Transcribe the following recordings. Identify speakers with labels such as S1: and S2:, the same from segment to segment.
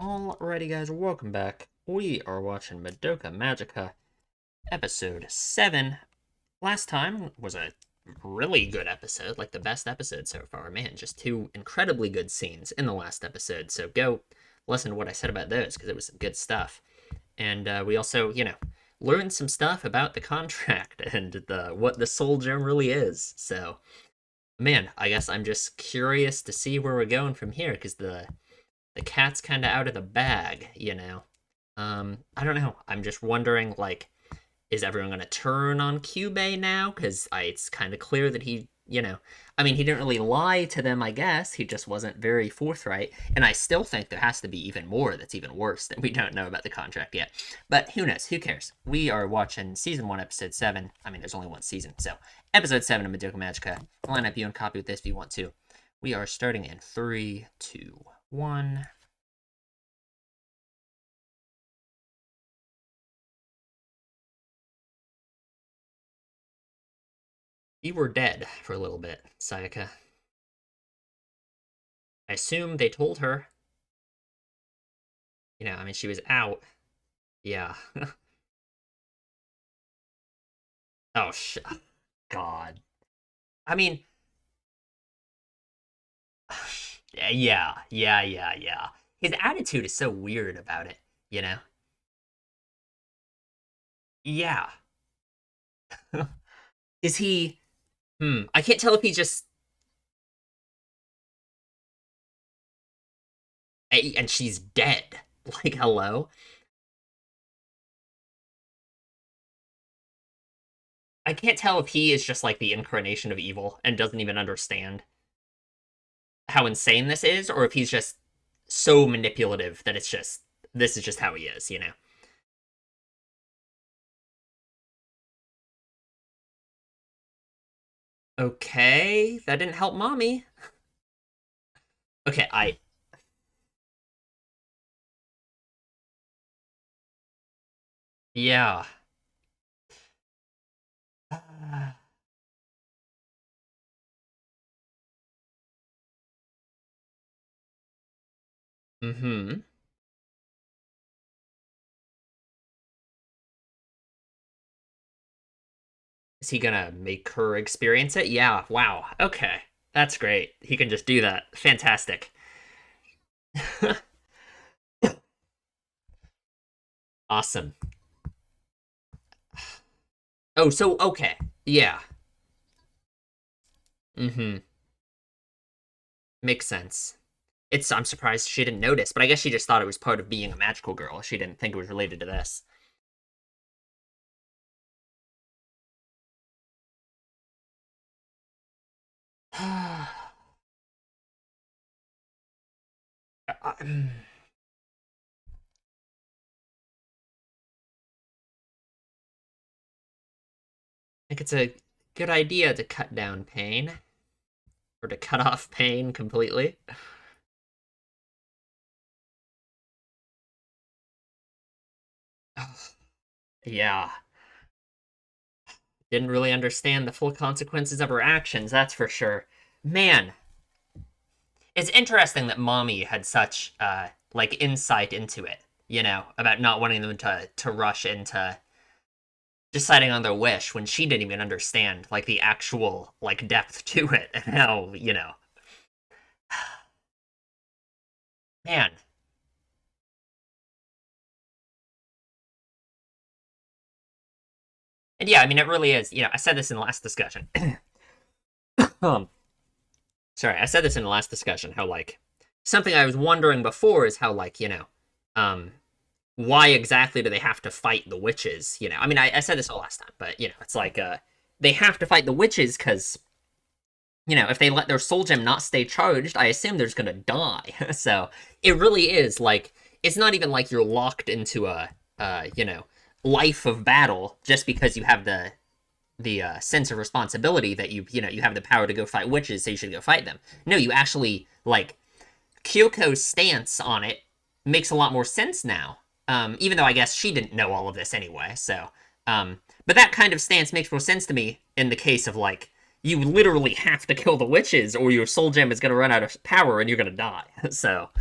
S1: Alrighty, guys, welcome back. We are watching Madoka Magica, episode 7. Last time was a really good episode, like the best episode so far. Man, just two incredibly good scenes in the last episode. So go listen to what I said about those, because it was some good stuff. And we also, learned some stuff about the contract and what the Soul Gem really is. So, man, I guess I'm just curious to see where we're going from here, because the cat's kind of out of the bag. I don't know. I'm just wondering, like, is everyone going to turn on Kyubey now? Because it's kind of clear that I mean, he didn't really lie to them, I guess. He just wasn't very forthright. And I still think there has to be even more that's even worse that we don't know about the contract yet. But who knows? Who cares? We are watching season 1, episode 7. I mean, there's only one season. So, episode 7 of Madoka Magica. Line up you and copy with this if you want to. We are starting in 3, 2, 1. You were dead for a little bit, Sayaka. I assume they told her. I mean, she was out. Yeah. Oh, God. I mean, yeah. His attitude is so weird about it, you know? Yeah. Is he. I can't tell if he just. And she's dead. Like, hello? I can't tell if he is just like the incarnation of evil and doesn't even understand how insane this is, or if he's just so manipulative that this is just how he is. Okay, that didn't help mommy. Okay, yeah. Mm-hmm. Is he gonna make her experience it? Yeah, wow. Okay. That's great. He can just do that. Fantastic. Awesome. Oh, so okay. Yeah. Mm-hmm. Makes sense. I'm surprised she didn't notice, but I guess she just thought it was part of being a magical girl. She didn't think it was related to this. I think it's a good idea to cut down pain, or to cut off pain completely. Yeah. Didn't really understand the full consequences of her actions, that's for sure. Man, it's interesting that mommy had such like insight into it, about not wanting them to rush into deciding on their wish when she didn't even understand like the actual like depth to it and how. Man. And yeah, I mean it really is, I said this in the last discussion. um Sorry, I said this in the last discussion, how like something I was wondering before is how like, um why exactly do they have to fight the witches? I mean, I said this all last time, but it's like they have to fight the witches because if they let their soul gem not stay charged, I assume they're just gonna die. So it really is like it's not even like you're locked into a life of battle just because you have the sense of responsibility that you have the power to go fight witches, so you should go fight them. No, you actually like Kyoko's stance on it makes a lot more sense now. Even though I guess she didn't know all of this anyway. So, but that kind of stance makes more sense to me in the case of like you literally have to kill the witches, or your soul gem is going to run out of power and you're going to die. So,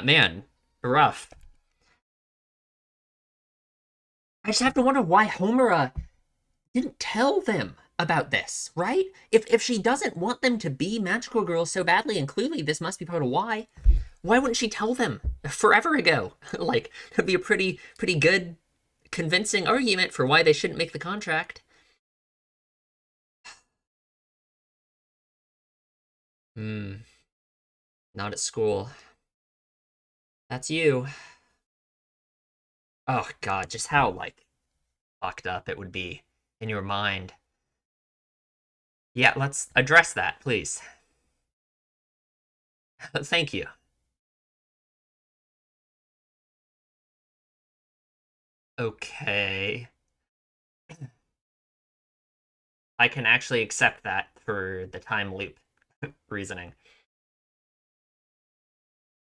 S1: Man, rough. I just have to wonder why Homura didn't tell them about this, right? If she doesn't want them to be magical girls so badly, and clearly this must be part of why wouldn't she tell them forever ago? Like, it'd be a pretty good, convincing argument for why they shouldn't make the contract. Hmm, not at school. That's you. Oh god, just how, like, fucked up it would be in your mind. Yeah, let's address that, please. Thank you. Okay. I can actually accept that for the time loop reasoning.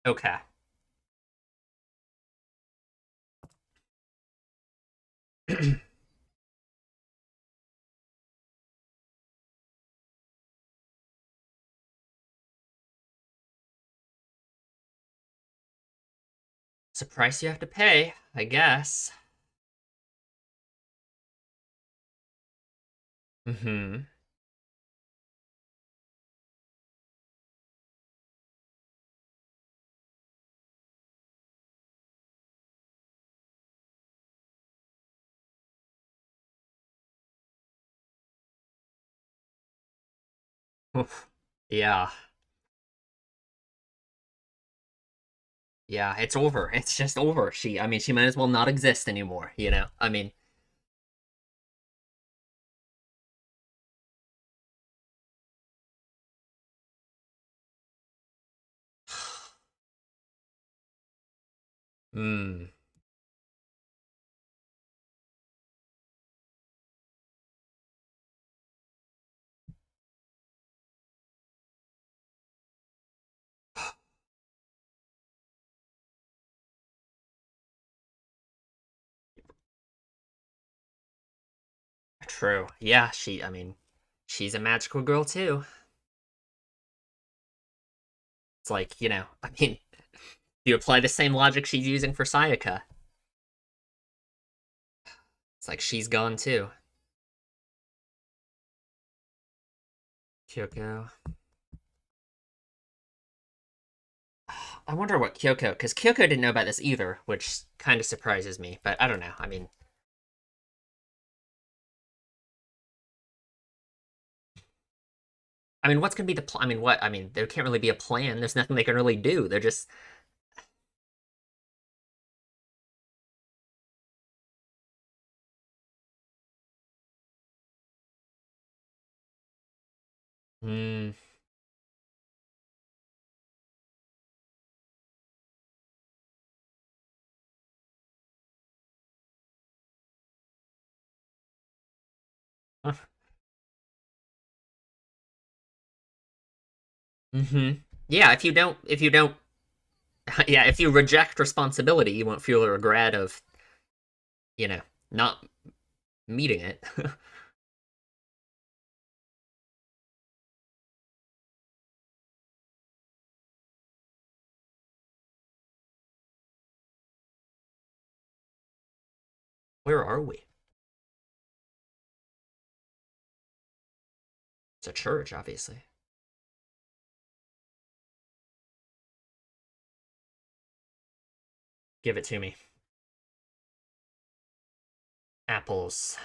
S1: Okay. It's a price you have to pay, I guess. Mm-hmm. Oof. Yeah. Yeah, it's over. It's just over. I mean, she might as well not exist anymore, you know? I mean, hmm, true. Yeah, I mean, she's a magical girl too. It's like, I mean, you apply the same logic she's using for Sayaka. It's like she's gone too. Kyoko. I wonder what Kyoko, because Kyoko didn't know about this either, which kind of surprises me. But I don't know. I mean, what's gonna be the plan? I mean, what? I mean, there can't really be a plan. There's nothing they can really do. They're just, hmm, mm-hmm. Yeah. If you don't, yeah, if you reject responsibility, you won't feel the regret of, you know, not meeting it. Where are we? It's a church, obviously. Give it to me. Apples.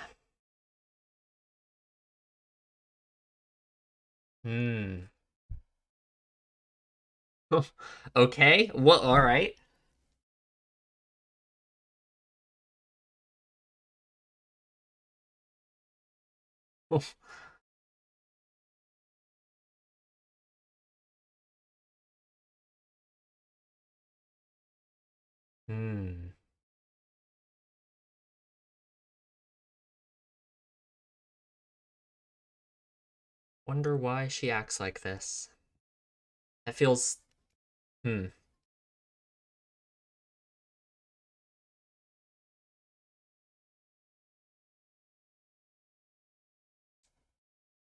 S1: Hmm. Okay. Well, all right. Hmm. Wonder why she acts like this. It feels. Hmm.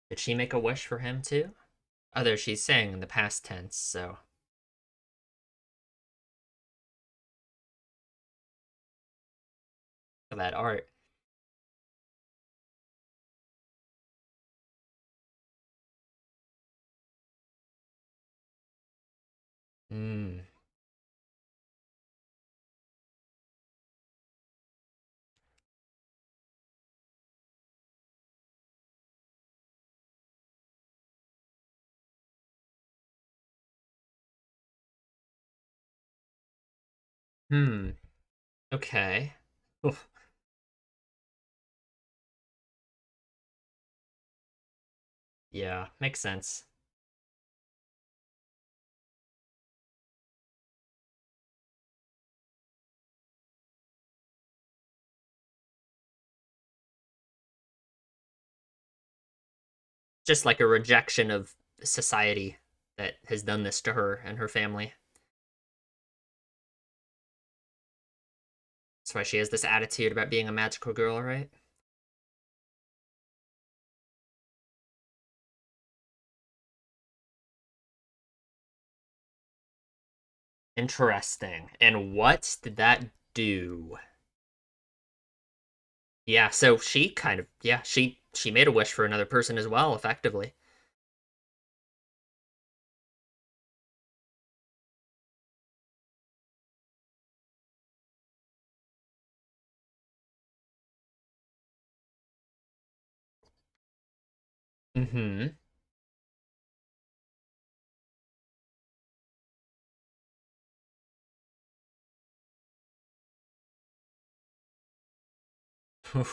S1: Did she make a wish for him too? Although she's saying in the past tense, so. for that art. Hmm. Hmm. Okay. Oof. Yeah, makes sense. Just like a rejection of society that has done this to her and her family. That's why she has this attitude about being a magical girl, right? Interesting. And what did that do? Yeah, so she kind of yeah, she made a wish for another person as well, effectively. Mm-hmm.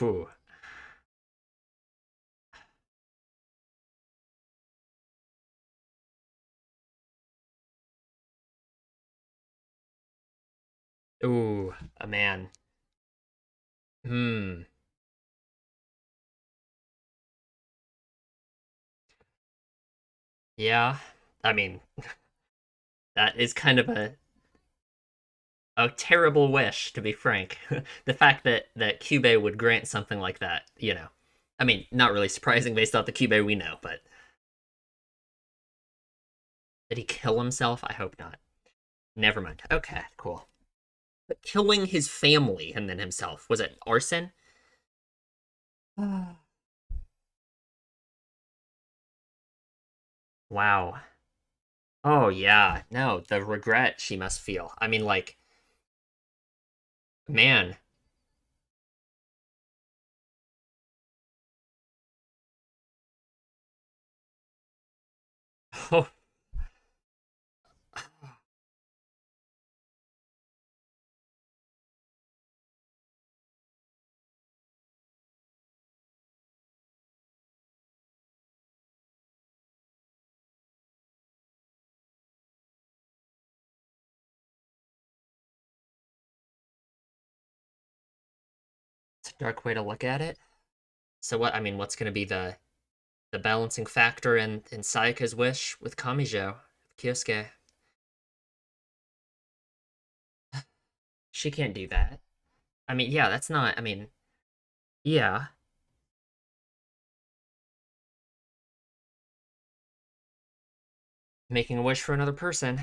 S1: Ooh. Ooh, a man. Hmm. Yeah. I mean, that is kind of a terrible wish, to be frank. The fact that Cube would grant something like that, you know. I mean, not really surprising based off the Cube we know, but did he kill himself? I hope not. Never mind. Okay, cool. But killing his family and then himself, was it arson? Wow. Oh yeah. No, the regret she must feel. I mean, like, man. Oh, it's a dark way to look at it. So what? I mean, what's going to be the balancing factor in Sayaka's wish with Kamijo, Kyosuke? She can't do that. I mean, yeah, that's not. I mean, yeah, making a wish for another person.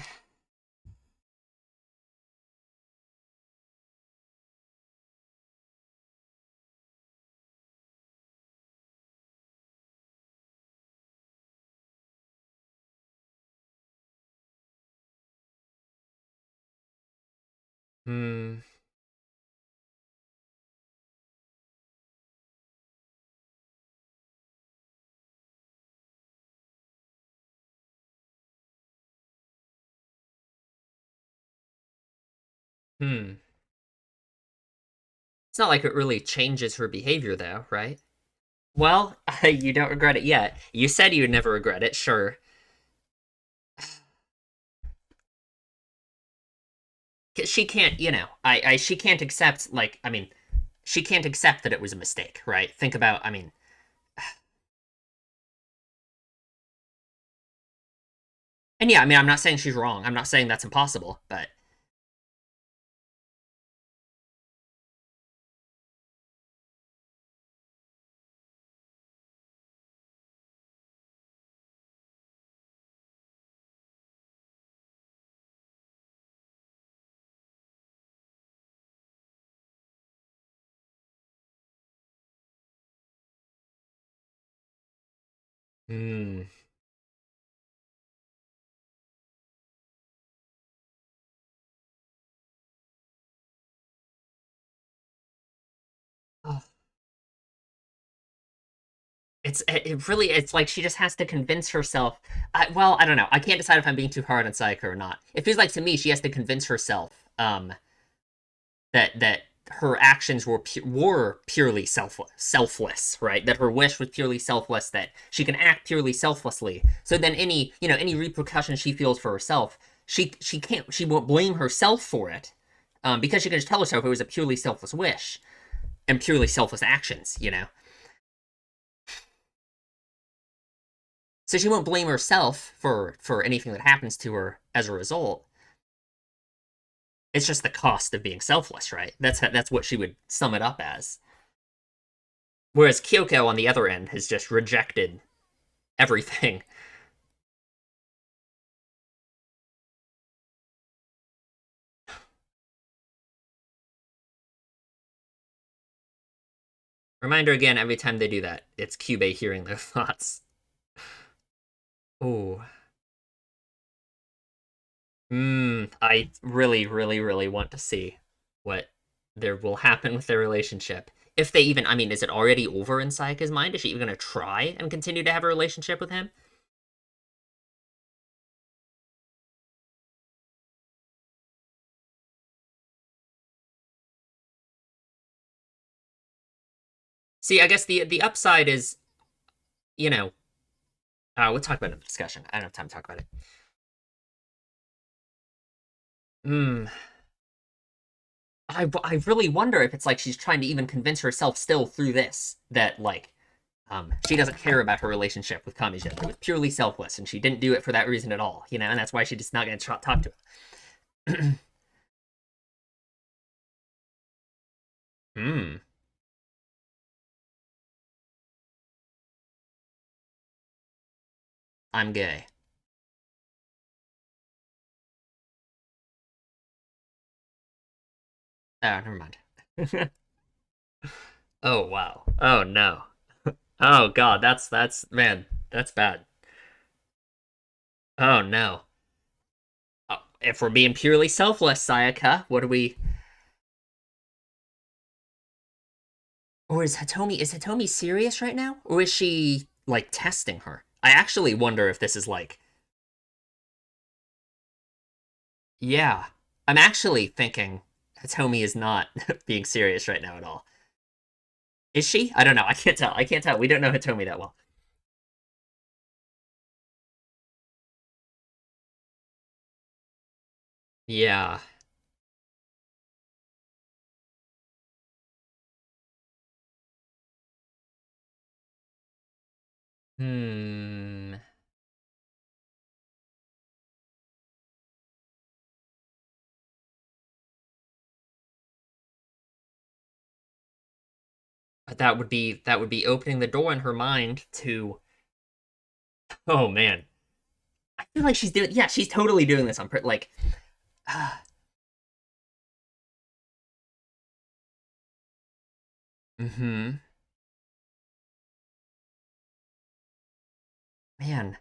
S1: Hmm. Hmm. It's not like it really changes her behavior, though, right? Well, you don't regret it yet. You said you would never regret it, sure. She can't, you know, she can't accept, like, I mean, she can't accept that it was a mistake, right? Think about, I mean, and yeah, I mean, I'm not saying she's wrong. I'm not saying that's impossible, but Hmm. Oh, it really it's like she just has to convince herself. Well, I don't know. I can't decide if I'm being too hard on Sayaka or not. It feels like to me she has to convince herself that her actions were purely selfless, right? That her wish was purely selfless. That she can act purely selflessly. So then any repercussions she feels for herself, she won't blame herself for it, because she can just tell herself it was a purely selfless wish and purely selfless actions. So she won't blame herself for anything that happens to her as a result. It's just the cost of being selfless, right? That's what she would sum it up as. Whereas Kyoko on the other end has just rejected everything. Reminder again, every time they do that, it's Kyubey hearing their thoughts. Oh. I really, really, really want to see what there will happen with their relationship. If they even, I mean, is it already over in Sayaka's mind? Is she even going to try and continue to have a relationship with him? See, I guess the upside is, you know, we'll talk about it in the discussion. I don't have time to talk about it. Hmm. I really wonder if it's like she's trying to even convince herself still through this that like she doesn't care about her relationship with Kamija. It was purely selfless, and she didn't do it for that reason at all. And that's why she's just not going to talk to him. Hmm. I'm gay. Oh, never mind. Oh wow. Oh no. Oh god, that's man, that's bad. Oh no. If we're being purely selfless, Sayaka, what do we? Or is Hitomi serious right now, or is she like testing her? I actually wonder if this is like, yeah. I'm actually thinking Hitomi is not being serious right now at all. Is she? I don't know. I can't tell. I can't tell. We don't know Hitomi that well. Yeah. Hmm. That would be opening the door in her mind to. Oh man. I feel like she's doing. Yeah, she's totally doing this on like. Mm-hmm. Man,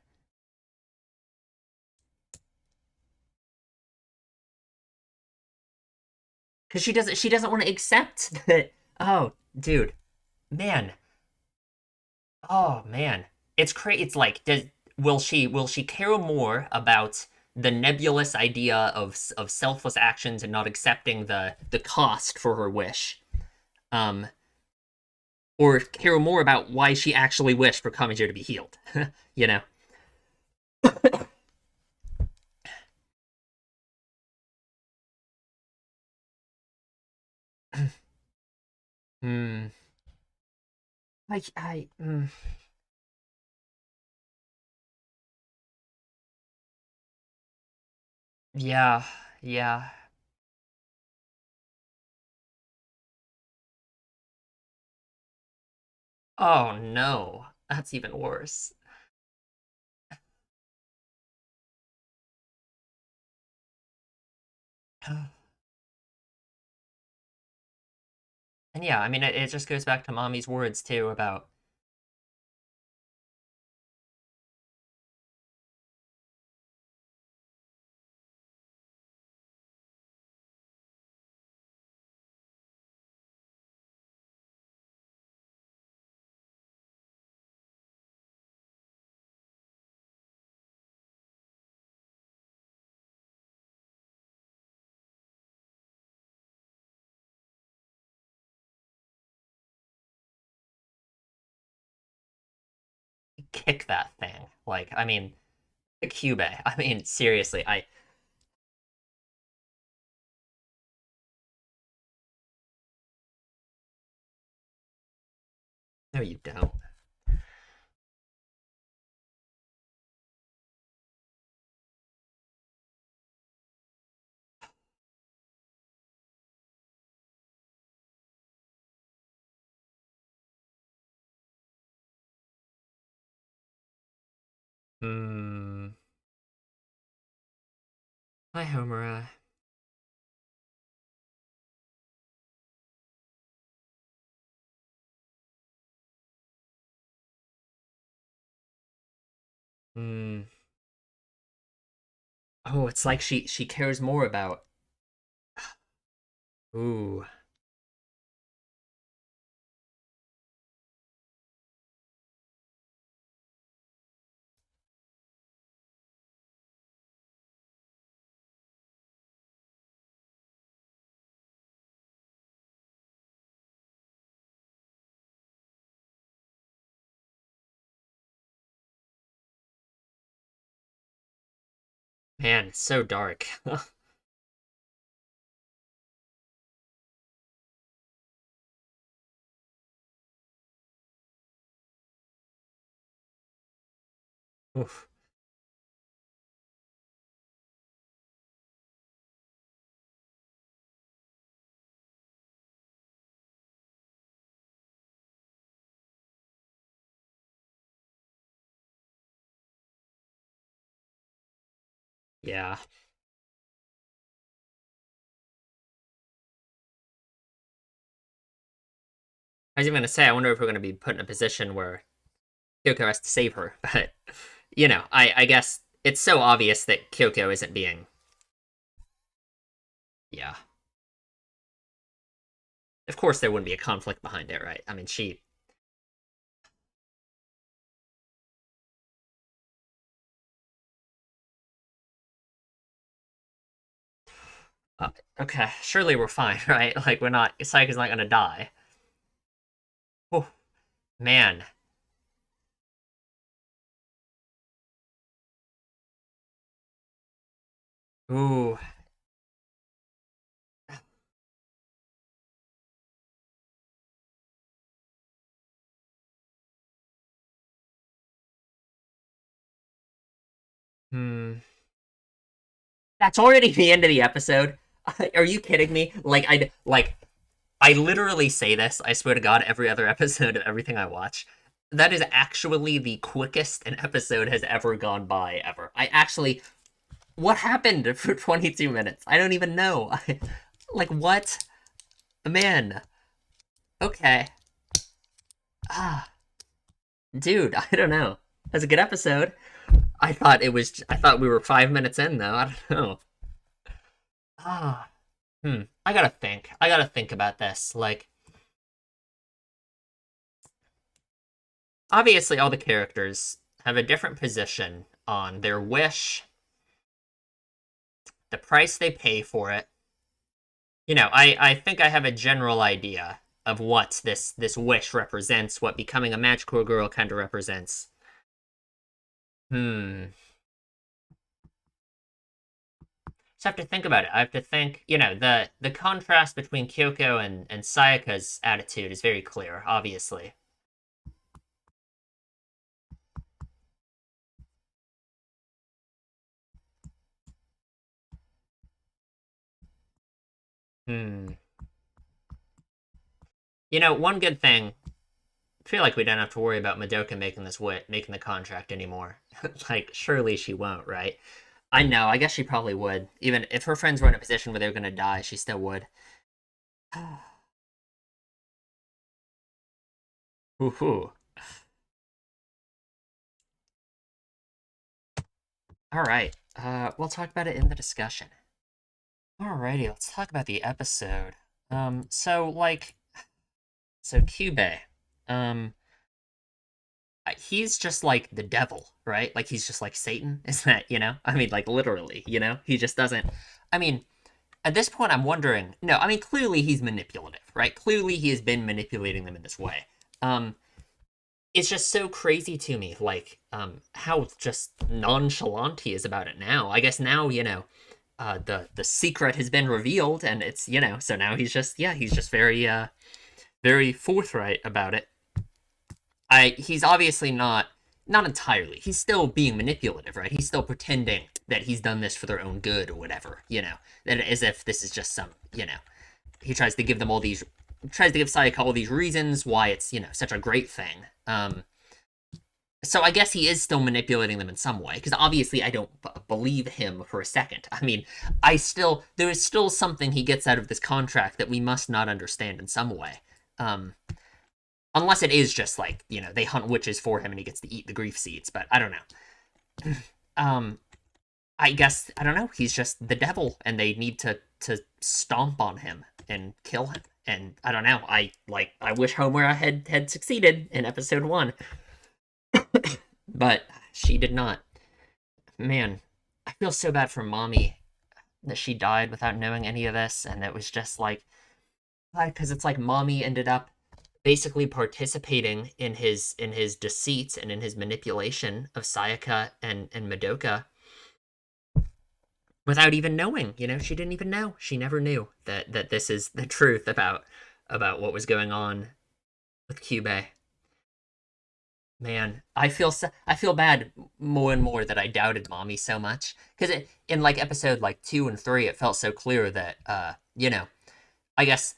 S1: because she doesn't want to accept that. Oh, dude, man. Oh man, it's crazy. It's like, will she care more about the nebulous idea of selfless actions and not accepting the cost for her wish, um, or care more about why she actually wished for Kamijo to be healed? you know. Hmm. Yeah, yeah. Oh no, that's even worse. And yeah, I mean, it just goes back to mommy's words too about kick that thing. Like, I mean, the Kyubey. I mean, seriously, I. No, you don't. Hmm. Hi, Homura. Hmm. Oh, it's like she cares more about. Ooh, man, it's so dark. Oof. Yeah. I was even gonna say, I wonder if we're gonna be put in a position where Kyoko has to save her, but I guess it's so obvious that Kyoko isn't being. Yeah. Of course, there wouldn't be a conflict behind it, right? I mean, she. Uh, okay, surely we're fine, right? Like we're not. Sayaka's not gonna die. Oh man. Ooh. Hmm. That's already the end of the episode. Are you kidding me? I literally say this, I swear to God, every other episode of everything I watch. That is actually the quickest an episode has ever gone by, ever. I actually. What happened for 22 minutes? I don't even know. Like, what? Man. Okay. Ah, dude, I don't know. That's a good episode. I thought it was. I thought we were 5 minutes in, though. I don't know. Ah. I gotta think. I gotta think about this. Like, obviously, all the characters have a different position on their wish, the price they pay for it. I think I have a general idea of what this wish represents, what becoming a magical girl kind of represents. Hmm. Just have to think about it. I have to think. The contrast between Kyoko and Sayaka's attitude is very clear. Obviously. Hmm. One good thing. I feel like we don't have to worry about Madoka making making the contract anymore. Like, surely she won't, right? I know. I guess she probably would. Even if her friends were in a position where they were gonna die, she still would. Woohoo. All right. We'll talk about it in the discussion. Alrighty, let's talk about the episode. So Kyubey, um, he's just like the devil, right? Like he's just like Satan. Is that, I mean, like literally, he just doesn't. I mean, at this point, I'm wondering. No, I mean, clearly he's manipulative, right? Clearly he has been manipulating them in this way. Um, it's just so crazy to me, like how just nonchalant he is about it now. I guess now, the secret has been revealed, and it's, so now he's just, yeah, he's just very forthright about it. He's obviously not entirely. He's still being manipulative, right? He's still pretending that he's done this for their own good or whatever, that as if this is just some, he tries to give them all these, tries to give Sayaka all these reasons why it's, such a great thing. So I guess he is still manipulating them in some way, because obviously I don't believe him for a second. I mean, there is still something he gets out of this contract that we must not understand in some way. Unless it is just like, they hunt witches for him and he gets to eat the grief seeds, but I don't know. um, I guess, I don't know, he's just the devil, and they need to stomp on him and kill him. And I don't know, I wish Homer had succeeded in episode 1. But she did not. Man, I feel so bad for Mommy that she died without knowing any of this, and it was just like, because it's like Mommy ended up basically participating in his deceit and in his manipulation of Sayaka and Madoka without even knowing. She didn't even know. She never knew that this is the truth about what was going on with Kyubey. Man, I feel bad more and more that I doubted Mommy so much, because in like episode like 2 and 3 it felt so clear that I guess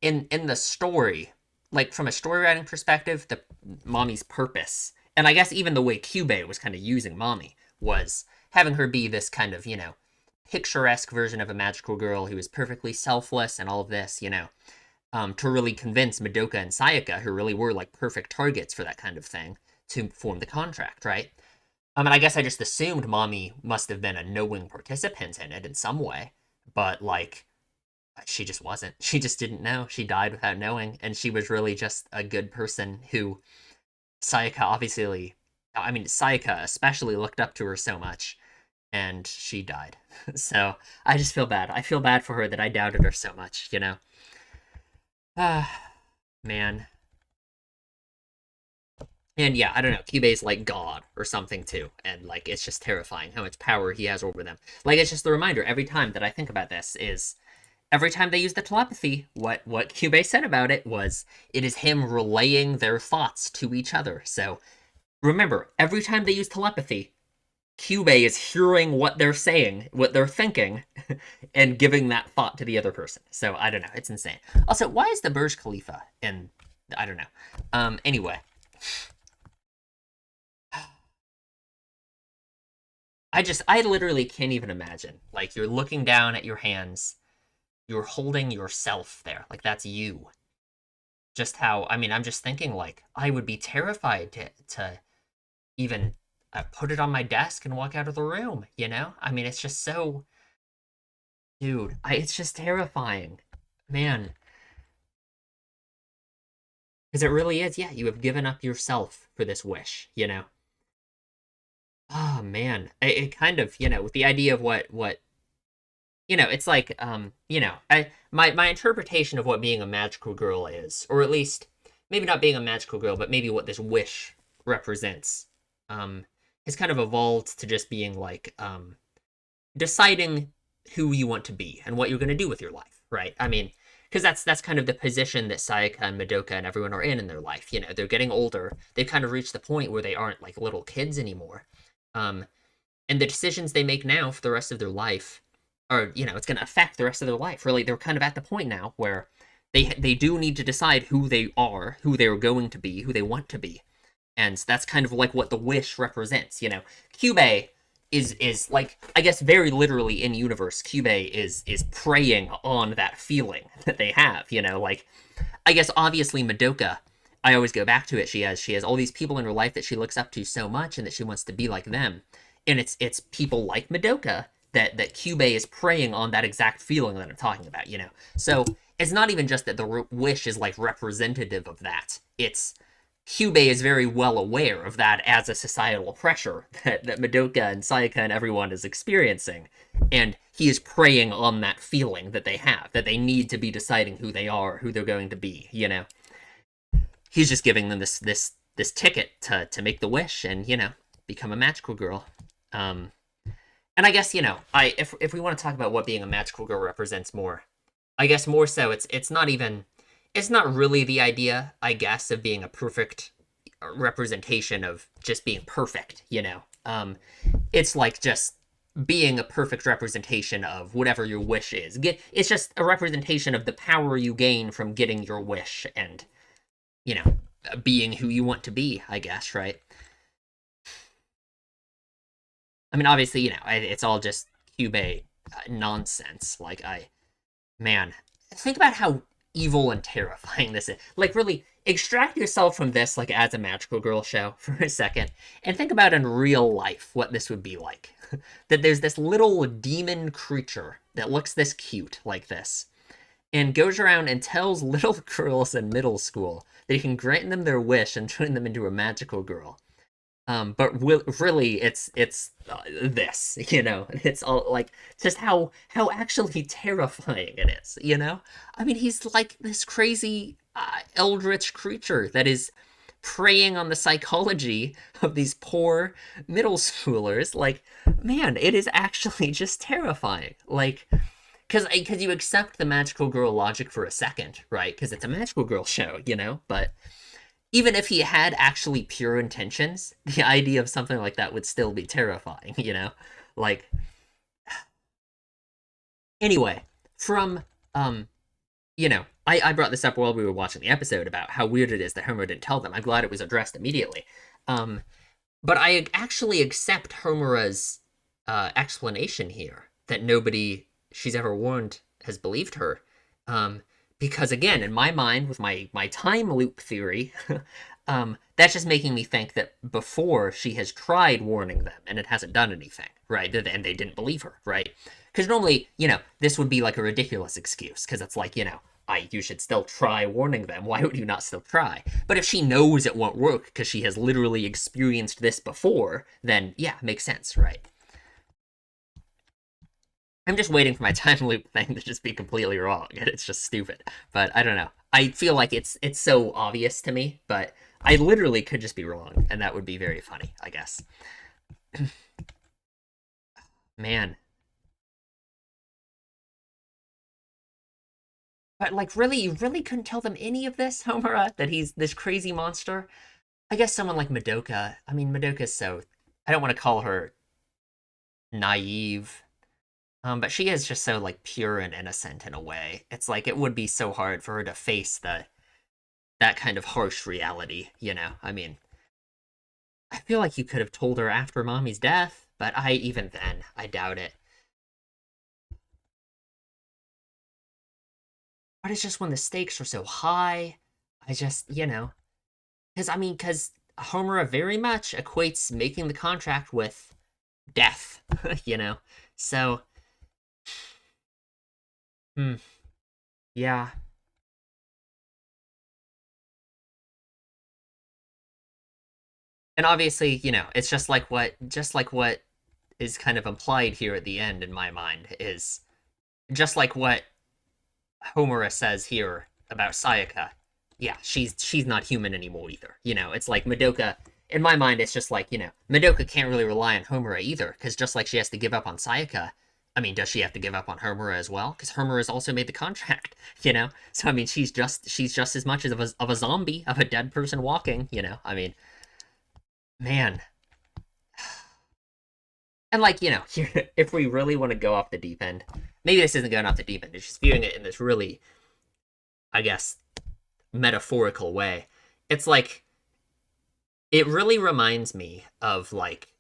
S1: in the story, like from a story writing perspective, the Mommy's purpose, and I guess even the way Kyubey was kind of using Mommy, was having her be this kind of, picturesque version of a magical girl who is perfectly selfless and all of this, to really convince Madoka and Sayaka, who really were like perfect targets for that kind of thing, to form the contract, right? And I guess I just assumed Mommy must have been a knowing participant in it in some way, but like, she just wasn't. She just didn't know. She died without knowing, and she was really just a good person who Sayaka obviously, I mean, Sayaka especially looked up to her so much, and she died. So I just feel bad. I feel bad for her that I doubted her so much. Ah, man. And yeah, I don't know. Kyubey's like God or something too, and like it's just terrifying how much power he has over them. Like it's just the reminder every time that I think about this is every time they use the telepathy, what Kyubey said about it was it is him relaying their thoughts to each other. So remember, every time they use telepathy, Kyubey is hearing what they're saying, what they're thinking, and giving that thought to the other person. So I don't know, it's insane. Also, why is the Burj Khalifa in? I don't know. Anyway, I literally can't even imagine. Like you're looking down at your hands, you're holding yourself there, like that's you. Just how, I mean, I'm just thinking like I would be terrified to even put it on my desk and walk out of the room. I mean, it's just so, dude, it's just terrifying, man, because it really is. Yeah, you have given up yourself for this wish. Oh man, it kind of, with the idea of what it's like, I my interpretation of what being a magical girl is, or at least maybe not being a magical girl, but maybe what this wish represents, um, has kind of evolved to just being like, deciding who you want to be and what you're going to do with your life, right? I mean, because that's kind of the position that Sayaka and Madoka and everyone are in their life. They're getting older. They've kind of reached the point where they aren't like little kids anymore. Um, and the decisions they make now for the rest of their life are, it's going to affect the rest of their life. Really, they're kind of at the point now where they do need to decide who they are, who they're going to be, who they want to be. And that's kind of like what the wish represents. Kyubey is like, I guess very literally in universe, Kyubey is preying on that feeling that they have. Like, I guess obviously Madoka, I always go back to it. She has all these people in her life that she looks up to so much and that she wants to be like them. And it's people like Madoka that Kyubey is preying on that exact feeling that I'm talking about. So it's not even just that the wish is like representative of that. It's Kyubey is very well aware of that as a societal pressure that Madoka and Sayaka and everyone is experiencing. And he is preying on that feeling that they have, that they need to be deciding who they are, who they're going to be. He's just giving them this this ticket to make the wish and, become a magical girl. Um, and I guess, if we want to talk about what being a magical girl represents more, I guess more so it's not really the idea, I guess, of being a perfect representation of just being perfect. It's like just being a perfect representation of whatever your wish is. It's just a representation of the power you gain from getting your wish and, you know, being who you want to be, I guess, right? I mean, obviously, it's all just Cube nonsense. Like, man, think about how evil and terrifying this is. Like, really, extract yourself from this, like, as a magical girl show for a second, and think about in real life what this would be like. That there's this little demon creature that looks this cute, like this, and goes around and tells little girls in middle school that he can grant them their wish and turn them into a magical girl. But really, it's this, it's all like just how actually terrifying it is. I mean, he's like this crazy eldritch creature that is preying on the psychology of these poor middle schoolers. Like, man, it is actually just terrifying. Like, because you accept the magical girl logic for a second, right? Because it's a magical girl show. But even if he had actually pure intentions, the idea of something like that would still be terrifying. Like, anyway, from I brought this up while we were watching the episode about how weird it is that Homer didn't tell them. I'm glad it was addressed immediately. But I actually accept Homura's explanation here that nobody she's ever warned has believed her. Because again, in my mind, with my time loop theory, that's just making me think that before she has tried warning them and it hasn't done anything, right? And they didn't believe her, right? Because normally, this would be like a ridiculous excuse, because it's like, you should still try warning them. Why would you not still try? But if she knows it won't work because she has literally experienced this before, then yeah, makes sense, right? I'm just waiting for my time loop thing to just be completely wrong, and it's just stupid. But I don't know. I feel like it's so obvious to me, but I literally could just be wrong, and that would be very funny, I guess. Man. But like, really, you really couldn't tell them any of this, Homura? That he's this crazy monster? I guess someone like Madoka. I mean, Madoka's so. I don't want to call her naive. But she is just so like pure and innocent in a way. It's like it would be so hard for her to face that kind of harsh reality. I mean, I feel like you could have told her after mommy's death, but even then, I doubt it. But it's just when the stakes are so high, I just, because Homura very much equates making the contract with death, So, hmm, yeah. And obviously, it's just like what is kind of implied here at the end in my mind is just like what Homura says here about Sayaka. Yeah, she's not human anymore either. It's like Madoka. In my mind, it's just like Madoka can't really rely on Homura either, because just like she has to give up on Sayaka. I mean, does she have to give up on Homura as well? Because Homura's also made the contract, So I mean, she's just as much of a zombie, of a dead person walking. I mean, man, and like, if we really want to go off the deep end, maybe this isn't going off the deep end. It's just viewing it in this really, I guess, metaphorical way. It's like, it really reminds me of like,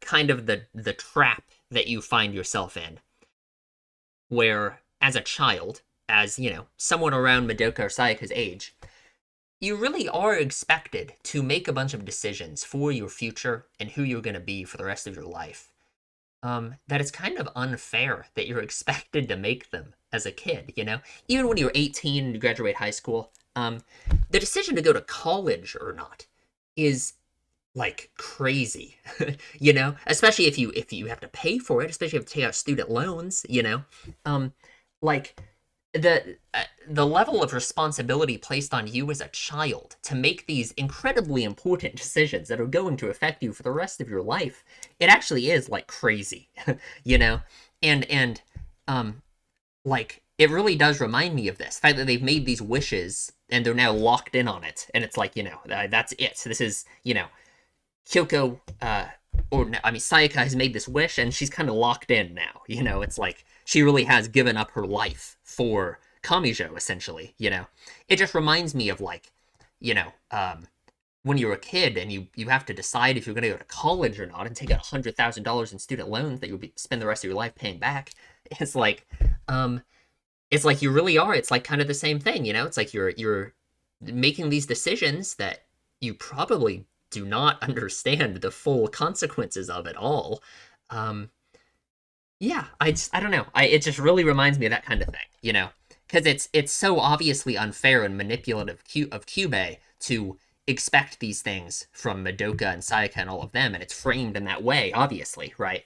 S1: kind of the trap that you find yourself in, where as a child, as, someone around Madoka or Sayaka's age, you really are expected to make a bunch of decisions for your future and who you're going to be for the rest of your life. That it's kind of unfair that you're expected to make them as a kid. Even when you're 18 and you graduate high school, the decision to go to college or not is like crazy, especially if you have to pay for it, especially if you have to take out student loans, um, like the level of responsibility placed on you as a child to make these incredibly important decisions that are going to affect you for the rest of your life, it actually is like crazy, you know? And um like it really does remind me of this the fact that they've made these wishes and they're now locked in on it, and it's like, that's it. So this is, Kyoko, or I mean, Sayaka has made this wish, and she's kind of locked in now. It's like she really has given up her life for Kamijo, essentially. It just reminds me of like, you know, when you're a kid and you have to decide if you're going to go to college or not, and take out $100,000 in student loans that you'll spend the rest of your life paying back. It's like, um, it's like you really are. It's like kind of the same thing. It's like you're making these decisions that you probably do not understand the full consequences of it all. Um, yeah, I don't know. It just really reminds me of that kind of thing, because it's so obviously unfair and manipulative of Kyubey to expect these things from Madoka and Sayaka and all of them, and it's framed in that way, obviously, right?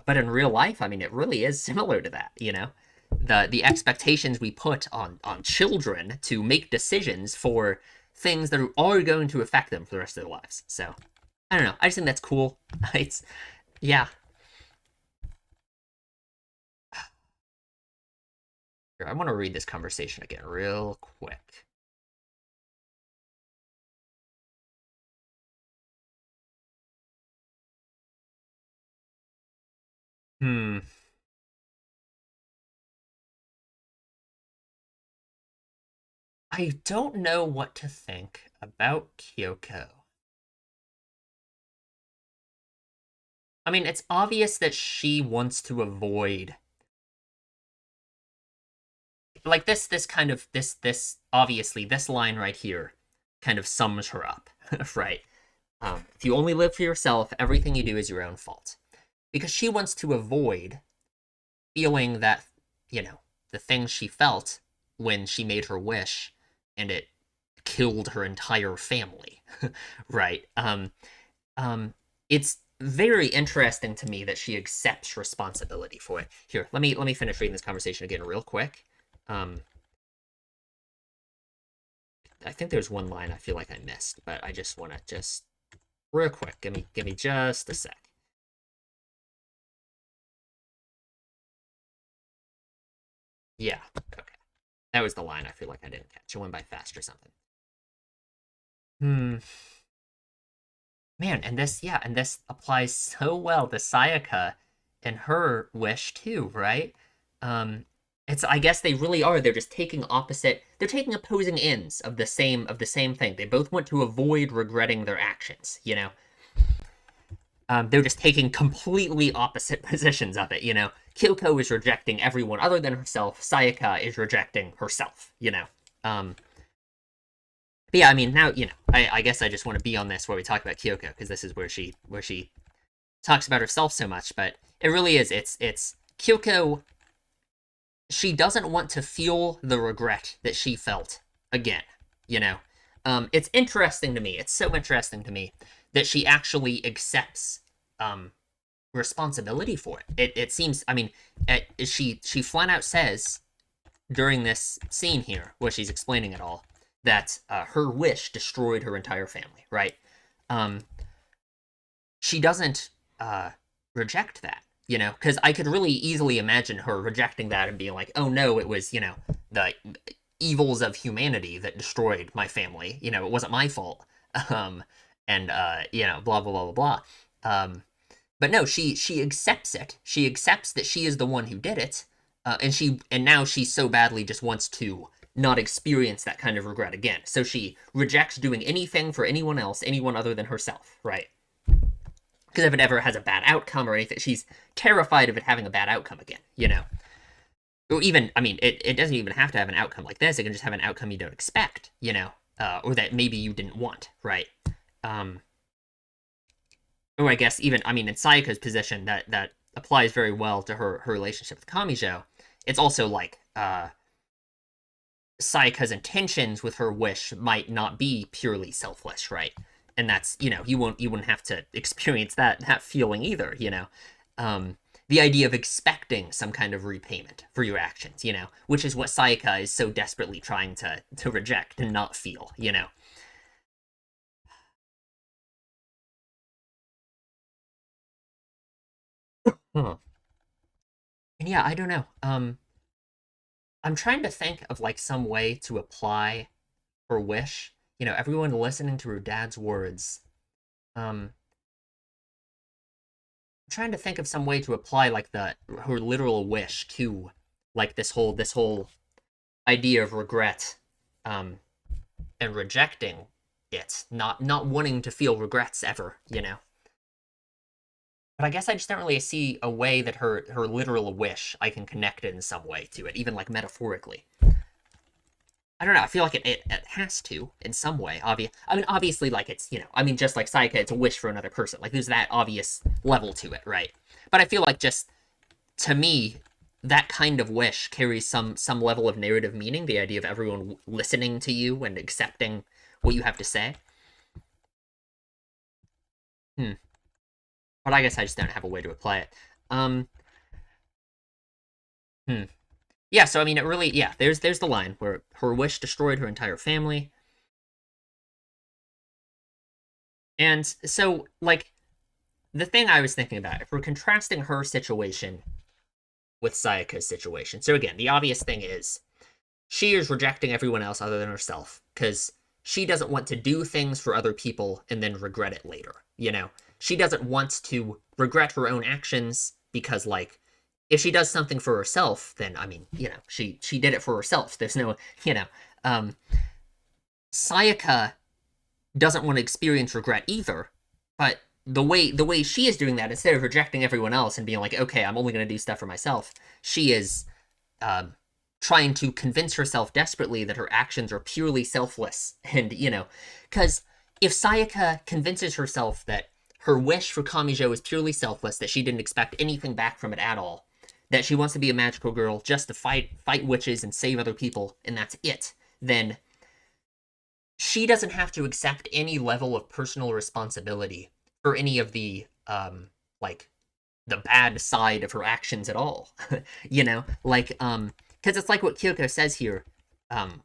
S1: But in real life, I mean, it really is similar to that. The expectations we put on children to make decisions for things that are going to affect them for the rest of their lives. So I don't know. I just think that's cool. It's yeah. Here, I want to read this conversation again real quick. Hmm. I don't know what to think about Kyoko. I mean, it's obvious that she wants to avoid like this kind of this obviously this line right here kind of sums her up, right? If you only live for yourself, everything you do is your own fault. Because she wants to avoid feeling that, the things she felt when she made her wish and it killed her entire family, right? It's very interesting to me that she accepts responsibility for it. Here, let me finish reading this conversation again real quick. I think there's one line I feel like I missed, but I just want to just real quick. Give me just a sec. Yeah, okay. That was the line I feel like I didn't catch. It went by fast or something. Hmm. Man, and this applies so well to Sayaka and her wish too, right? Um, it's I guess they really are. They're just taking opposite. They're taking opposing ends of the same thing. They both want to avoid regretting their actions. They're just taking completely opposite positions of it. Kyoko is rejecting everyone other than herself. Sayaka is rejecting herself. Um, but yeah, I mean, now, I guess I just want to be on this where we talk about Kyoko, because this is where she talks about herself so much, but it really is. It's Kyoko. She doesn't want to feel the regret that she felt again. You know, it's interesting to me. It's so interesting to me that she actually accepts um responsibility for it. It seems. I mean, she flat out says during this scene here, where she's explaining it all, that her wish destroyed her entire family. Right? Um, she doesn't reject that, because I could really easily imagine her rejecting that and being like, oh no, it was, the evils of humanity that destroyed my family. It wasn't my fault. Um, and, blah, blah, blah, blah, blah. But no, she accepts it. She accepts that she is the one who did it. And now she so badly just wants to not experience that kind of regret again. So she rejects doing anything for anyone else, anyone other than herself, right? Because if it ever has a bad outcome or anything, she's terrified of it having a bad outcome again. Or even, I mean, it doesn't even have to have an outcome like this. It can just have an outcome you don't expect. Or that maybe you didn't want, right? Or I guess even, I mean, in Sayaka's position, that applies very well to her relationship with Kamijo. It's also like, Sayaka's intentions with her wish might not be purely selfless, right? And that's, you wouldn't have to experience that feeling either. the idea of expecting some kind of repayment for your actions, which is what Sayaka is so desperately trying to reject and not feel. Huh. And yeah, I don't know. I'm trying to think of like some way to apply her wish. Everyone listening to her dad's words. I'm trying to think of some way to apply like her literal wish to like this whole idea of regret, um, and rejecting it, not wanting to feel regrets ever. But I guess I just don't really see a way that her literal wish I can connect it in some way to it, even like metaphorically. I don't know. I feel like it has to in some way. Obviously, like it's just like Sayaka, it's a wish for another person. Like there's that obvious level to it, right? But I feel like just to me, that kind of wish carries some level of narrative meaning. The idea of everyone listening to you and accepting what you have to say. Hmm. But I guess I just don't have a way to apply it. Um. Hmm. Yeah. So I mean, it really. Yeah. There's the line where her wish destroyed her entire family. And so, like, the thing I was thinking about, if we're contrasting her situation with Sayaka's situation. So again, the obvious thing is she is rejecting everyone else other than herself because she doesn't want to do things for other people and then regret it later. She doesn't want to regret her own actions because, like, if she does something for herself, then I mean, she did it for herself. There's no, um, Sayaka doesn't want to experience regret either, but the way she is doing that, instead of rejecting everyone else and being like, okay, I'm only going to do stuff for myself, she is um, trying to convince herself desperately that her actions are purely selfless. And because if Sayaka convinces herself that her wish for Kamijo is purely selfless, that she didn't expect anything back from it at all, that she wants to be a magical girl just to fight witches and save other people, and that's it, then she doesn't have to accept any level of personal responsibility for any of the like the bad side of her actions at all. Like because it's like what Kyoko says here,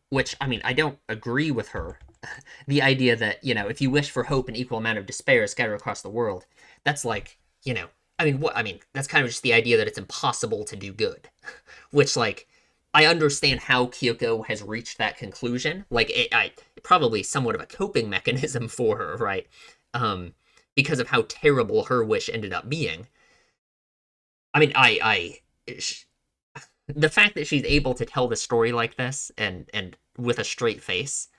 S1: which I mean I don't agree with her. The idea that if you wish for hope and equal amount of despair scattered across the world, that's like I mean that's kind of just the idea that it's impossible to do good, which like I understand how Kyoko has reached that conclusion. Like I probably somewhat of a coping mechanism for her, right? Um, because of how terrible her wish ended up being. I mean, the fact that she's able to tell the story like this and with a straight face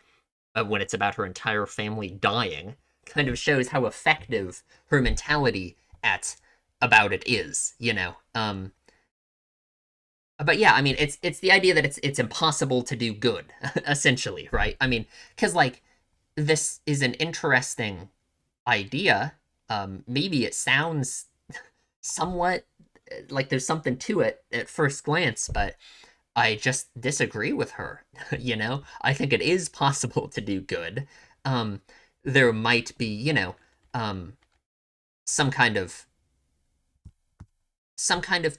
S1: when it's about her entire family dying kind of shows how effective her mentality at about it is. But yeah, I mean, it's the idea that it's impossible to do good, essentially, right? I mean, because like this is an interesting idea. Maybe it sounds somewhat like there's something to it at first glance, but I just disagree with her. I think it is possible to do good. Um, there might be, um, some kind of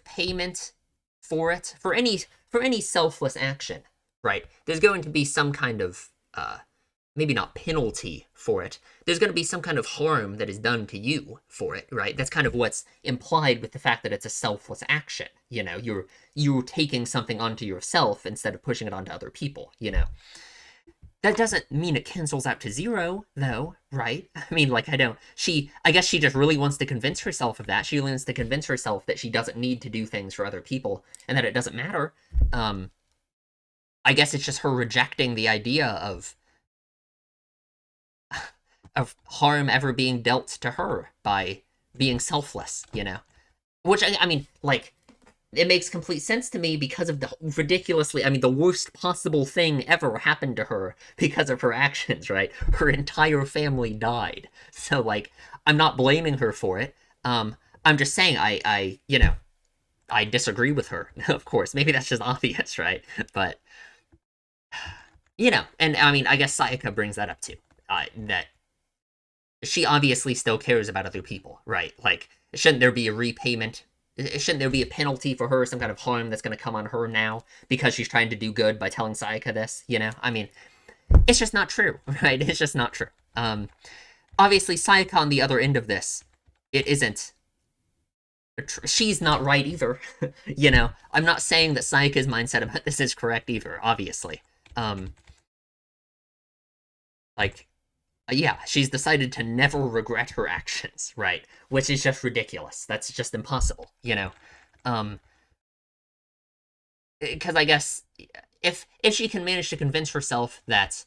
S1: payment for it for any selfless action, right? There's going to be some kind of maybe not penalty for it. There's going to be some kind of harm that is done to you for it, right? That's kind of what's implied with the fact that it's a selfless action. You're taking something onto yourself instead of pushing it onto other people. That doesn't mean it cancels out to zero, though, right? I mean, like, I guess she just really wants to convince herself of that. She wants to convince herself that she doesn't need to do things for other people and that it doesn't matter. I guess it's just her rejecting the idea of harm ever being dealt to her by being selfless. Which, I mean, like, it makes complete sense to me because of the ridiculously, I mean, the worst possible thing ever happened to her because of her actions, right? Her entire family died. So, like, I'm not blaming her for it. I'm just saying I disagree with her, of course. Maybe that's just obvious, right? But, and I mean, I guess Sayaka brings that up too. That she obviously still cares about other people, right? Like, shouldn't there be a repayment shouldn't there be a penalty for her, some kind of harm that's going to come on her now because she's trying to do good by telling Sayaka this, you know? I mean, it's just not true, right? It's just not true. Obviously, Sayaka on the other end of this, it isn't. She's not right either, you know? I'm not saying that Sayaka's mindset about this is correct either, obviously. Like, yeah, she's decided to never regret her actions, right? Which is just ridiculous. That's just impossible, you know? Because I guess if she can manage to convince herself that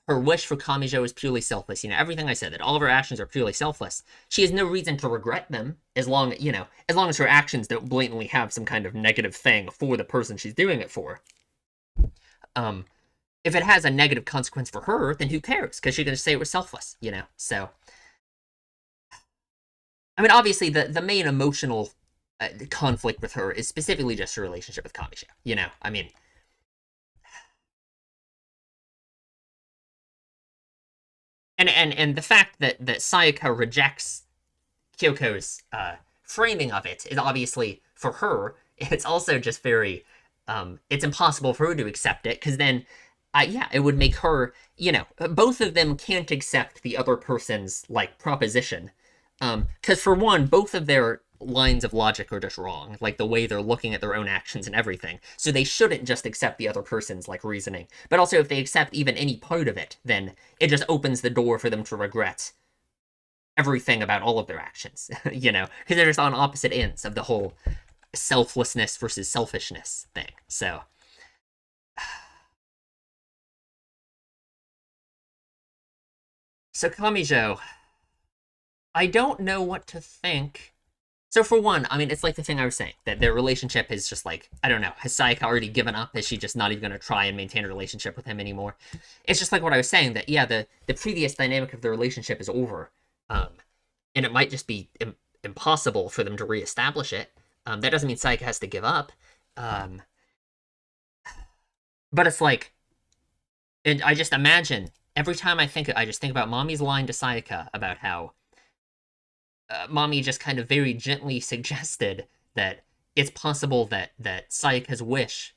S1: her wish for Kamijo is purely selfless, you know, everything I said, that all of her actions are purely selfless, she has no reason to regret them as long, you know, as long as her actions don't blatantly have some kind of negative thing for the person she's doing it for. If it has a negative consequence for her, then who cares? Because she's going to say it was selfless, you know? So, I mean, obviously, the main emotional conflict with her is specifically just her relationship with Kamijo, you know? I mean, and the fact that Sayaka rejects Kyoko's framing of it is obviously, for her, it's also just very, it's impossible for her to accept it, because then, yeah, it would make her, you know, both of them can't accept the other person's, like, proposition. Because for one, both of their lines of logic are just wrong, like the way they're looking at their own actions and everything. So they shouldn't just accept the other person's, like, reasoning. But also, if they accept even any part of it, then it just opens the door for them to regret everything about all of their actions, you know? Because they're just on opposite ends of the whole selflessness versus selfishness thing. So, Kamijo, I don't know what to think. So for one, I mean, it's like the thing I was saying, that their relationship is just like, I don't know, has Sayaka already given up? Is she just not even going to try and maintain a relationship with him anymore? It's just like what I was saying, that, yeah, the previous dynamic of the relationship is over. And it might just be impossible for them to reestablish it. That doesn't mean Sayaka has to give up. But it's like, and I just imagine, every time I just think about Mommy's line to Sayaka about how Mommy just kind of very gently suggested that it's possible that Sayaka's wish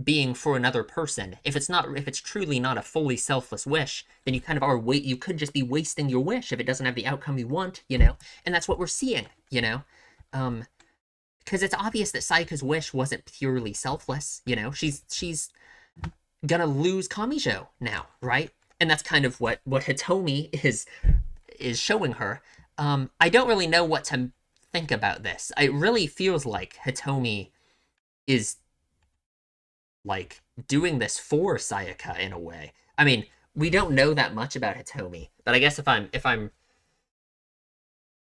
S1: being for another person, if it's truly not a fully selfless wish, then you kind of you could just be wasting your wish if it doesn't have the outcome you want, you know? And that's what we're seeing, you know? Because it's obvious that Sayaka's wish wasn't purely selfless, you know? She's gonna lose Kamijo now, right? And that's kind of what Hitomi is showing her. I don't really know what to think about this. It really feels like Hitomi is, like, doing this for Sayaka in a way. I mean, we don't know that much about Hitomi, but I guess if I'm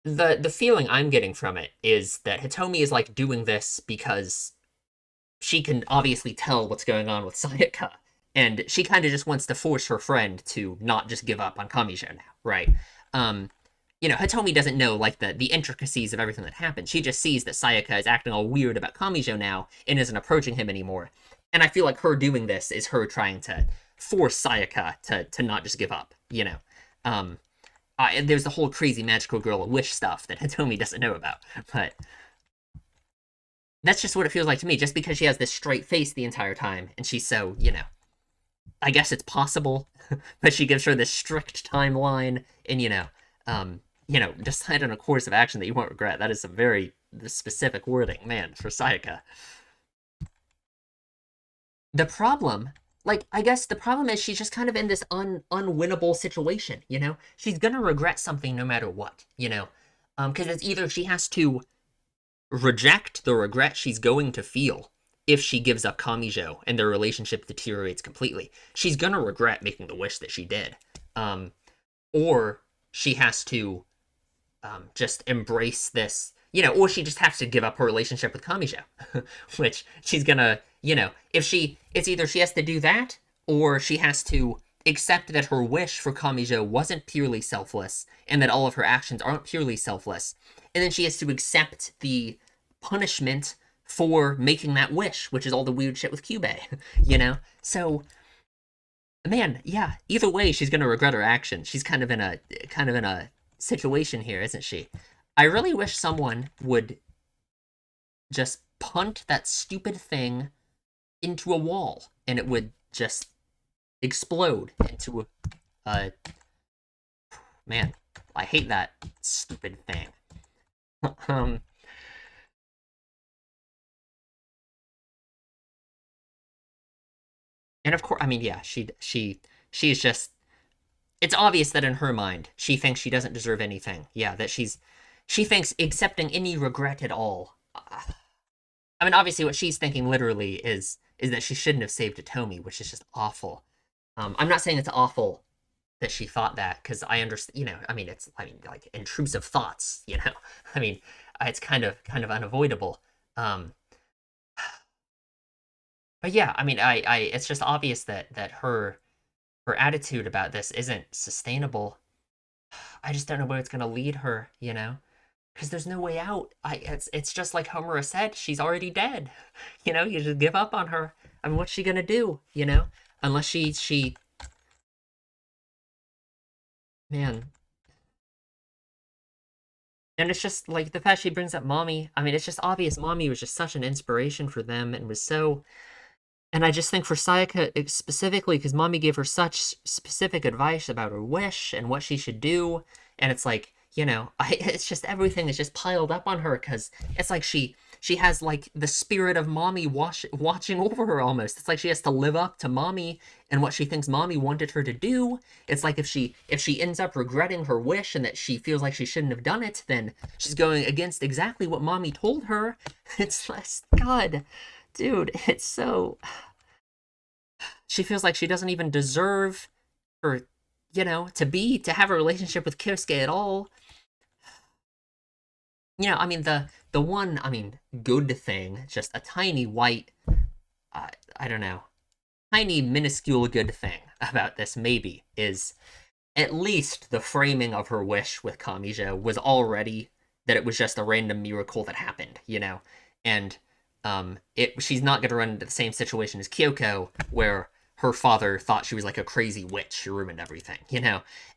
S1: the feeling I'm getting from it is that Hitomi is, like, doing this because she can obviously tell what's going on with Sayaka, and she kind of just wants to force her friend to not just give up on Kamijo now, right? You know, Hitomi doesn't know, like, the intricacies of everything that happened. She just sees that Sayaka is acting all weird about Kamijo now and isn't approaching him anymore. And I feel like her doing this is her trying to force Sayaka to not just give up, you know? There's the whole crazy magical girl wish stuff that Hitomi doesn't know about, but that's just what it feels like to me, just because she has this straight face the entire time, and she's so, you know, I guess it's possible, but she gives her this strict timeline, and, you know, decide on a course of action that you won't regret. That is some very specific wording, man, for Sayaka. The problem, like, I guess the problem is she's just kind of in this unwinnable situation, you know? She's gonna regret something no matter what, you know? Because it's either she has to reject the regret she's going to feel if she gives up Kamijo and their relationship deteriorates completely. She's gonna regret making the wish that she did. Or she has to just embrace this, you know, or she just has to give up her relationship with Kamijo, which she's gonna, you know, it's either she has to do that, or she has to accept that her wish for Kamijo wasn't purely selfless, and that all of her actions aren't purely selfless, and then she has to accept the punishment for making that wish, which is all the weird shit with Kyubey, you know? So, man, yeah, either way, she's gonna regret her actions. She's kind of in a situation here, isn't she? I really wish someone would just punt that stupid thing into a wall, and it would just explode into a man. I hate that stupid thing. um, and of course, I mean, yeah, she's just. It's obvious that in her mind, she thinks she doesn't deserve anything. Yeah, that she thinks accepting any regret at all. I mean, obviously, what she's thinking literally is that she shouldn't have saved Atomi, which is just awful. I'm not saying it's awful that she thought that, because I understand. I mean, like intrusive thoughts. I mean, it's kind of unavoidable. Um, but yeah, I mean, it's just obvious that her attitude about this isn't sustainable. I just don't know where it's gonna lead her. Because there's no way out. It's just like Homura said. She's already dead. You just give up on her. I mean, what's she gonna do? Unless she man. And it's just like the fact she brings up Mommy. I mean, it's just obvious Mommy was just such an inspiration for them and was so. And I just think for Sayaka specifically, because Mommy gave her such specific advice about her wish and what she should do, and it's like, it's just everything is just piled up on her, because it's like she has like the spirit of Mommy watching over her almost. It's like she has to live up to Mommy and what she thinks Mommy wanted her to do. It's like if she ends up regretting her wish and that she feels like she shouldn't have done it, then she's going against exactly what Mommy told her. It's just God, dude, it's so. She feels like she doesn't even deserve for to have a relationship with Kyosuke at all. I mean the one, I mean, good thing, just a tiny white, I don't know, tiny minuscule good thing about this maybe is at least the framing of her wish with Kamijo was already that it was just a random miracle that happened. And she's not going to run into the same situation as Kyoko, where her father thought she was like a crazy witch who ruined everything.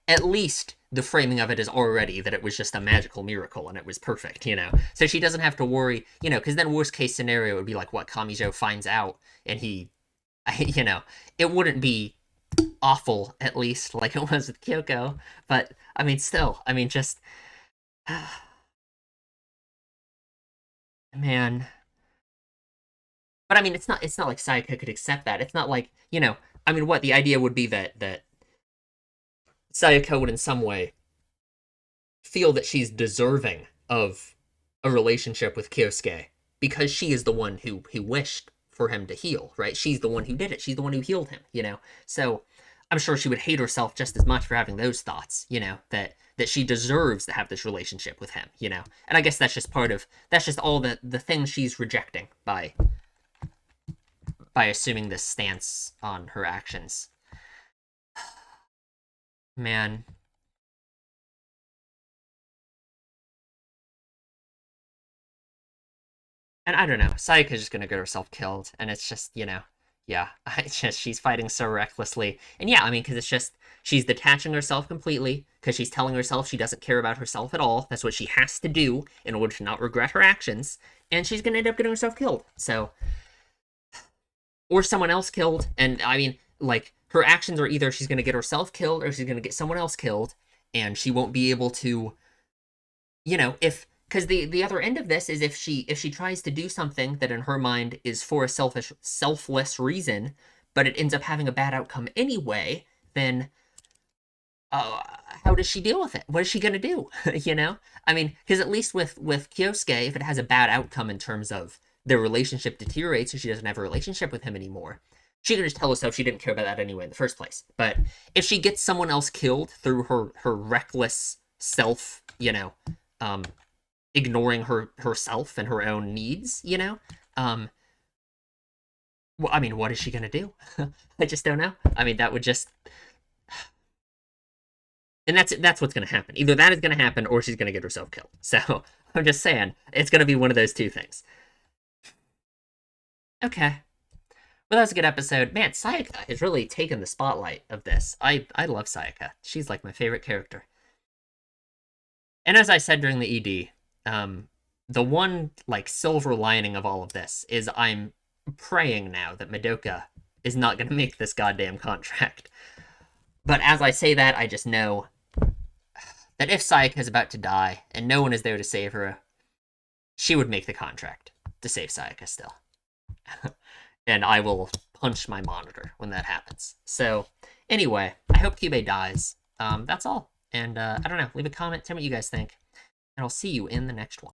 S1: At least the framing of it is already that it was just a magical miracle and it was perfect. So she doesn't have to worry, because then worst case scenario would be like what Kamijo finds out and he, it wouldn't be awful, at least, like it was with Kyoko. But I mean, still, I mean, just man. But I mean, it's not like Sayaka could accept that. It's not like I mean, what the idea would be that Sayaka would in some way feel that she's deserving of a relationship with Kyosuke because she is the one who wished for him to heal, right? She's the one who did it. She's the one who healed him. So I'm sure she would hate herself just as much for having those thoughts, that she deserves to have this relationship with him. And I guess that's just all the things she's rejecting by assuming this stance on her actions. Man. And I don't know. Sayaka's just gonna get herself killed, and it's just, yeah, it's just she's fighting so recklessly, and yeah, I mean, because it's just she's detaching herself completely because she's telling herself she doesn't care about herself at all. That's what she has to do in order to not regret her actions, and she's gonna end up getting herself killed. So, or someone else killed, and I mean, like her actions are either she's gonna get herself killed or she's gonna get someone else killed, and she won't be able to, if because the other end of this is if she tries to do something that in her mind is for a selfless reason, but it ends up having a bad outcome anyway, then how does she deal with it? What is she gonna do? I mean, because at least with Kyosuke, if it has a bad outcome in terms of their relationship deteriorates or she doesn't have a relationship with him anymore, she can just tell herself she didn't care about that anyway in the first place. But if she gets someone else killed through her reckless self, um, ignoring herself and her own needs, well, I mean, what is she gonna do? I just don't know. I mean, that would just, and that's what's gonna happen. Either that is gonna happen, or she's gonna get herself killed. So I'm just saying, it's gonna be one of those two things. Okay. Well, that was a good episode. Man, Sayaka has really taken the spotlight of this. I love Sayaka. She's like my favorite character. And as I said during the ED, the one, like, silver lining of all of this is I'm praying now that Madoka is not going to make this goddamn contract. But as I say that, I just know that if Sayaka is about to die and no one is there to save her, she would make the contract to save Sayaka still. And I will punch my monitor when that happens. So, anyway, I hope Kyubey dies. That's all. And I don't know, leave a comment, tell me what you guys think. And I'll see you in the next one.